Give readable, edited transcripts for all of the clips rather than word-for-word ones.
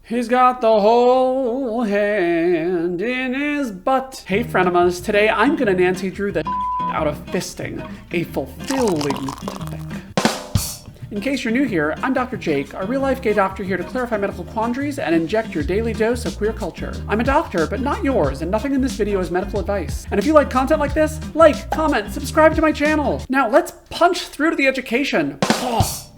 He's got the whole hand in his butt. Hey frenemas, today I'm gonna Nancy Drew the out of fisting, a fulfilling topic. In case you're new here, I'm Dr. Jake, a real-life gay doctor here to clarify medical quandaries and inject your daily dose of queer culture. I'm a doctor, but not yours, and nothing in this video is medical advice. And if you like content like this, like, comment, subscribe to my channel. Now let's punch through to the education.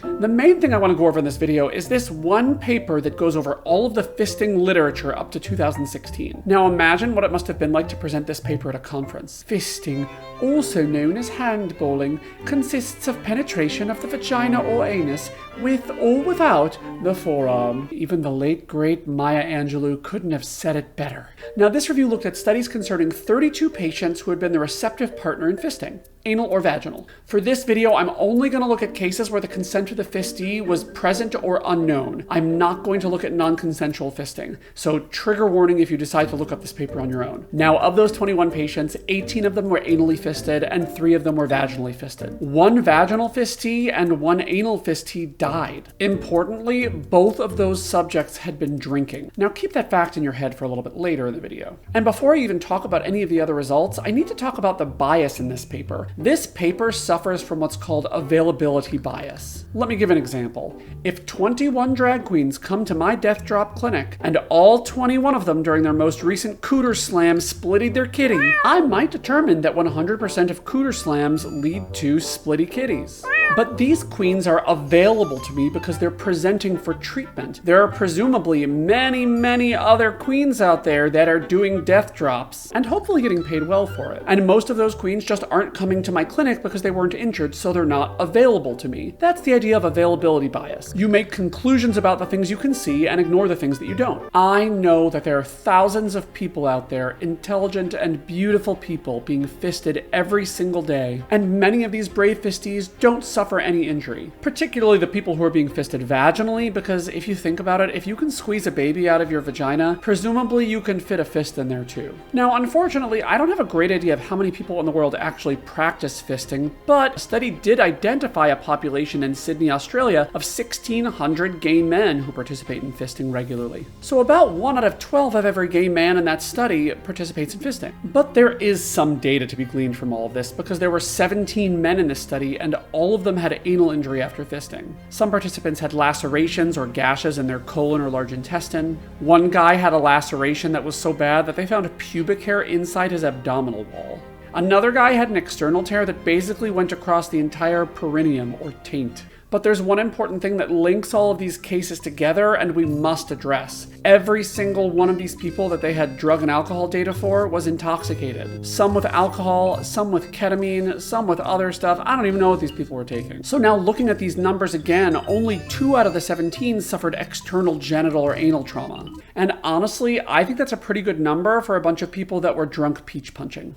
The main thing I want to go over in this video is this one paper that goes over all of the fisting literature up to 2016. Now imagine what it must have been like to present this paper at a conference. Fisting, also known as handballing, consists of penetration of the vagina or anus with or without the forearm. Even the late great Maya Angelou couldn't have said it better. Now this review looked at studies concerning 32 patients who had been the receptive partner in fisting, anal or vaginal. For this video, I'm only going to look at cases where the consent of the fistee was present or unknown. I'm not going to look at non-consensual fisting, so trigger warning if you decide to look up this paper on your own. Now, of those 21 patients, 18 of them were anally fisted and 3 of them were vaginally fisted. 1 vaginal fistee and 1 anal fistee died. Importantly, both of those subjects had been drinking. Now keep that fact in your head for a little bit later in the video. And before I even talk about any of the other results, I need to talk about the bias in this paper. This paper suffers from what's called availability bias. Let me give an example. If 21 drag queens come to my death drop clinic and all 21 of them during their most recent cooter slam splitted their kitty, I might determine that 100% of cooter slams lead to splitty kitties. But these queens are available to me because they're presenting for treatment. There are presumably many, many other queens out there that are doing death drops and hopefully getting paid well for it. And most of those queens just aren't coming to my clinic because they weren't injured, so they're not available to me. That's the idea of availability bias. You make conclusions about the things you can see and ignore the things that you don't. I know that there are thousands of people out there, intelligent and beautiful people, being fisted every single day, and many of these brave fistees don't suffer any injury, particularly the people who are being fisted vaginally, because if you think about it, if you can squeeze a baby out of your vagina, presumably you can fit a fist in there too. Now, unfortunately, I don't have a great idea of how many people in the world actually practice fisting, but a study did identify a population in Sydney, Australia of 1,600 gay men who participate in fisting regularly. So about 1 out of 12 of every gay man in that study participates in fisting. But there is some data to be gleaned from all of this because there were 17 men in this study and all of them had anal injury after fisting. Some participants had lacerations or gashes in their colon or large intestine. One guy had a laceration that was so bad that they found pubic hair inside his abdominal wall. Another guy had an external tear that basically went across the entire perineum or taint. But there's one important thing that links all of these cases together and we must address. Every single one of these people that they had drug and alcohol data for was intoxicated. Some with alcohol, some with ketamine, some with other stuff. I don't even know what these people were taking. So now looking at these numbers again, only 2 out of the 17 suffered external genital or anal trauma. And honestly, I think that's a pretty good number for a bunch of people that were drunk peach punching.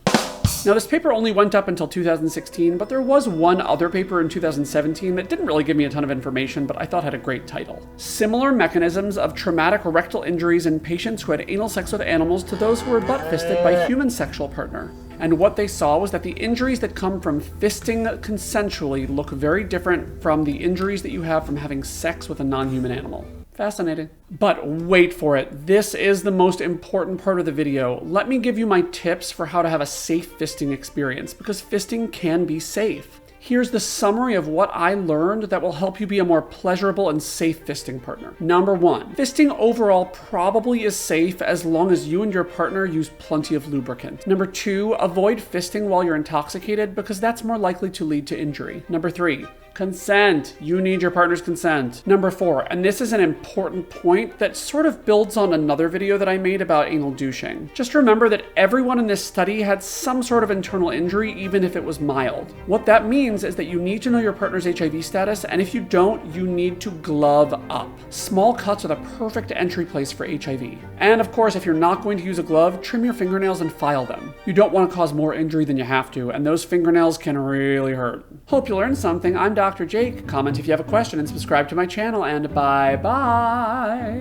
Now this paper only went up until 2016, but there was one other paper in 2017 that didn't really give me a ton of information, but I thought had a great title. Similar mechanisms of traumatic rectal injuries in patients who had anal sex with animals to those who were butt fisted by human sexual partner. And what they saw was that the injuries that come from fisting consensually look very different from the injuries that you have from having sex with a non-human animal. Fascinating. But wait for it. This is the most important part of the video. Let me give you my tips for how to have a safe fisting experience, because fisting can be safe. Here's the summary of what I learned that will help you be a more pleasurable and safe fisting partner. Number 1, fisting overall probably is safe as long as you and your partner use plenty of lubricant. Number 2, avoid fisting while you're intoxicated because that's more likely to lead to injury. Number 3, consent. You need your partner's consent. Number 4, and this is an important point that sort of builds on another video that I made about anal douching. Just remember that everyone in this study had some sort of internal injury, even if it was mild. What that means is that you need to know your partner's HIV status, and if you don't, you need to glove up. Small cuts are the perfect entry place for HIV. And of course, if you're not going to use a glove, trim your fingernails and file them. You don't want to cause more injury than you have to, and those fingernails can really hurt. Hope you learned something. I'm Dr. Jake. Comment if you have a question and subscribe to my channel, and bye-bye.